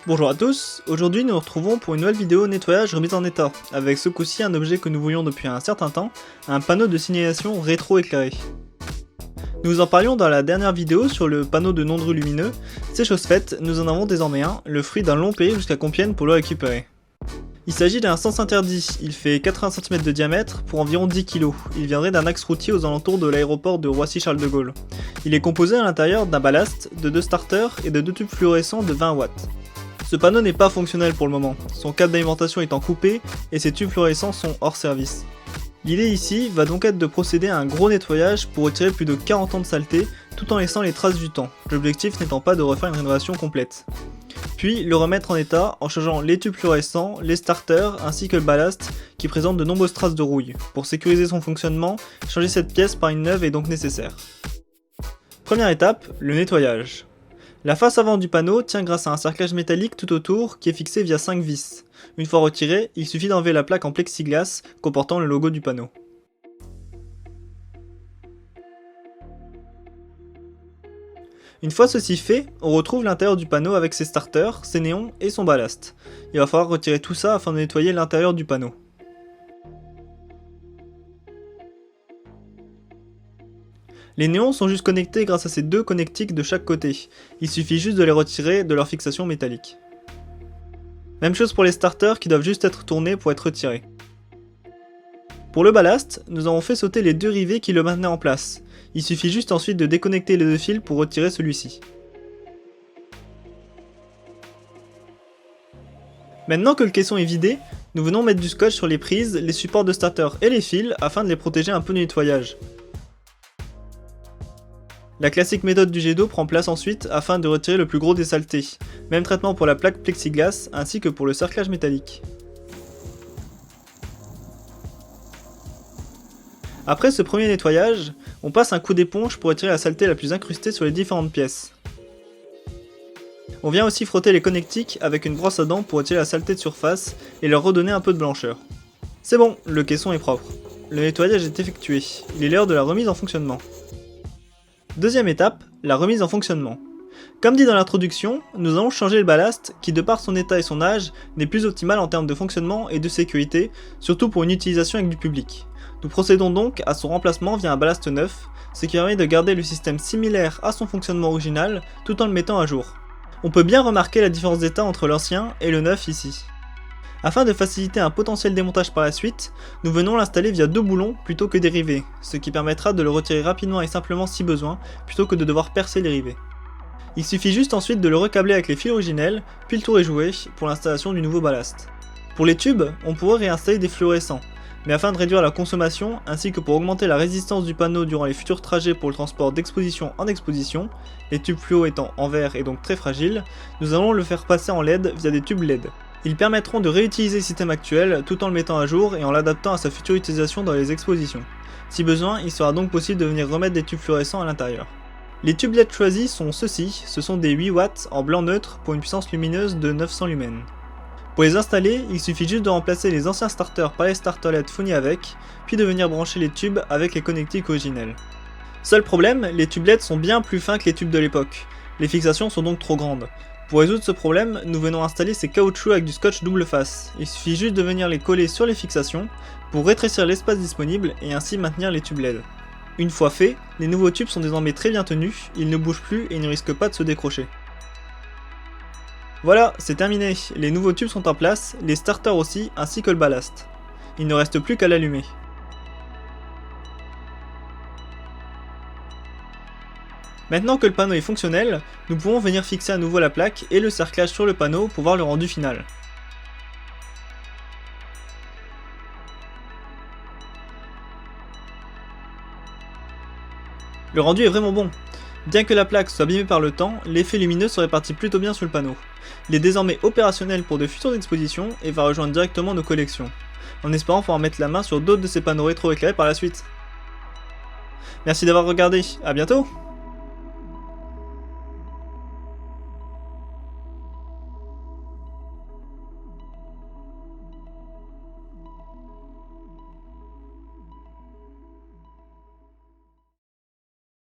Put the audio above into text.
Bonjour à tous, aujourd'hui nous nous retrouvons pour une nouvelle vidéo nettoyage remise en état, avec ce coup-ci un objet que nous voulions depuis un certain temps, un panneau de signalisation rétro-éclairé. Nous en parlions dans la dernière vidéo sur le panneau de non-dru lumineux, c'est chose faite, nous en avons désormais un, le fruit d'un long périple jusqu'à Compiègne pour le récupérer. Il s'agit d'un sens interdit, il fait 80 cm de diamètre pour environ 10 kg, il viendrait d'un axe routier aux alentours de l'aéroport de Roissy-Charles de Gaulle. Il est composé à l'intérieur d'un ballast, de 2 starters et de 2 tubes fluorescents de 20 watts. Ce panneau n'est pas fonctionnel pour le moment, son câble d'alimentation étant coupé et ses tubes fluorescents sont hors service. L'idée ici va donc être de procéder à un gros nettoyage pour retirer plus de 40 ans de saleté tout en laissant les traces du temps, l'objectif n'étant pas de refaire une rénovation complète. Puis le remettre en état en changeant les tubes fluorescents, les starters ainsi que le ballast qui présente de nombreuses traces de rouille. Pour sécuriser son fonctionnement, changer cette pièce par une neuve est donc nécessaire. Première étape, le nettoyage. La face avant du panneau tient grâce à un cerclage métallique tout autour qui est fixé via 5 vis. Une fois retiré, il suffit d'enlever la plaque en plexiglas comportant le logo du panneau. Une fois ceci fait, on retrouve l'intérieur du panneau avec ses starters, ses néons et son ballast. Il va falloir retirer tout ça afin de nettoyer l'intérieur du panneau. Les néons sont juste connectés grâce à ces deux connectiques de chaque côté, il suffit juste de les retirer de leur fixation métallique. Même chose pour les starters qui doivent juste être tournés pour être retirés. Pour le ballast, nous avons fait sauter les deux rivets qui le maintenaient en place, il suffit juste ensuite de déconnecter les deux fils pour retirer celui-ci. Maintenant que le caisson est vidé, nous venons mettre du scotch sur les prises, les supports de starter et les fils afin de les protéger un peu du nettoyage. La classique méthode du jet d'eau prend place ensuite afin de retirer le plus gros des saletés, même traitement pour la plaque plexiglas ainsi que pour le cerclage métallique. Après ce premier nettoyage, on passe un coup d'éponge pour retirer la saleté la plus incrustée sur les différentes pièces. On vient aussi frotter les connectiques avec une brosse à dents pour retirer la saleté de surface et leur redonner un peu de blancheur. C'est bon, le caisson est propre. Le nettoyage est effectué, il est l'heure de la remise en fonctionnement. Deuxième étape, la remise en fonctionnement. Comme dit dans l'introduction, nous allons changer le ballast qui de par son état et son âge n'est plus optimal en termes de fonctionnement et de sécurité, surtout pour une utilisation avec du public. Nous procédons donc à son remplacement via un ballast neuf, ce qui permet de garder le système similaire à son fonctionnement original tout en le mettant à jour. On peut bien remarquer la différence d'état entre l'ancien et le neuf ici. Afin de faciliter un potentiel démontage par la suite, nous venons l'installer via deux boulons plutôt que des rivets, ce qui permettra de le retirer rapidement et simplement si besoin, plutôt que de devoir percer les rivets. Il suffit juste ensuite de le recabler avec les fils originels, puis le tour est joué pour l'installation du nouveau ballast. Pour les tubes, on pourrait réinstaller des fluorescents, mais afin de réduire la consommation, ainsi que pour augmenter la résistance du panneau durant les futurs trajets pour le transport d'exposition en exposition, les tubes fluo étant en verre et donc très fragiles, nous allons le faire passer en LED via des tubes LED. Ils permettront de réutiliser le système actuel tout en le mettant à jour et en l'adaptant à sa future utilisation dans les expositions. Si besoin, il sera donc possible de venir remettre des tubes fluorescents à l'intérieur. Les tubes LED choisis sont ceux-ci, ce sont des 8 watts en blanc neutre pour une puissance lumineuse de 900 lumens. Pour les installer, il suffit juste de remplacer les anciens starters par les starters LED fournis avec, puis de venir brancher les tubes avec les connectiques originelles. Seul problème, les tubes LED sont bien plus fins que les tubes de l'époque. Les fixations sont donc trop grandes. Pour résoudre ce problème, nous venons installer ces caoutchoucs avec du scotch double face. Il suffit juste de venir les coller sur les fixations pour rétrécir l'espace disponible et ainsi maintenir les tubes LED. Une fois fait, les nouveaux tubes sont désormais très bien tenus, ils ne bougent plus et ne risquent pas de se décrocher. Voilà, c'est terminé, les nouveaux tubes sont en place, les starters aussi, ainsi que le ballast. Il ne reste plus qu'à l'allumer. Maintenant que le panneau est fonctionnel, nous pouvons venir fixer à nouveau la plaque et le cerclage sur le panneau pour voir le rendu final. Le rendu est vraiment bon. Bien que la plaque soit abîmée par le temps, l'effet lumineux se répartit plutôt bien sur le panneau. Il est désormais opérationnel pour de futures expositions et va rejoindre directement nos collections, en espérant pouvoir mettre la main sur d'autres de ces panneaux rétro-éclairés par la suite. Merci d'avoir regardé, à bientôt!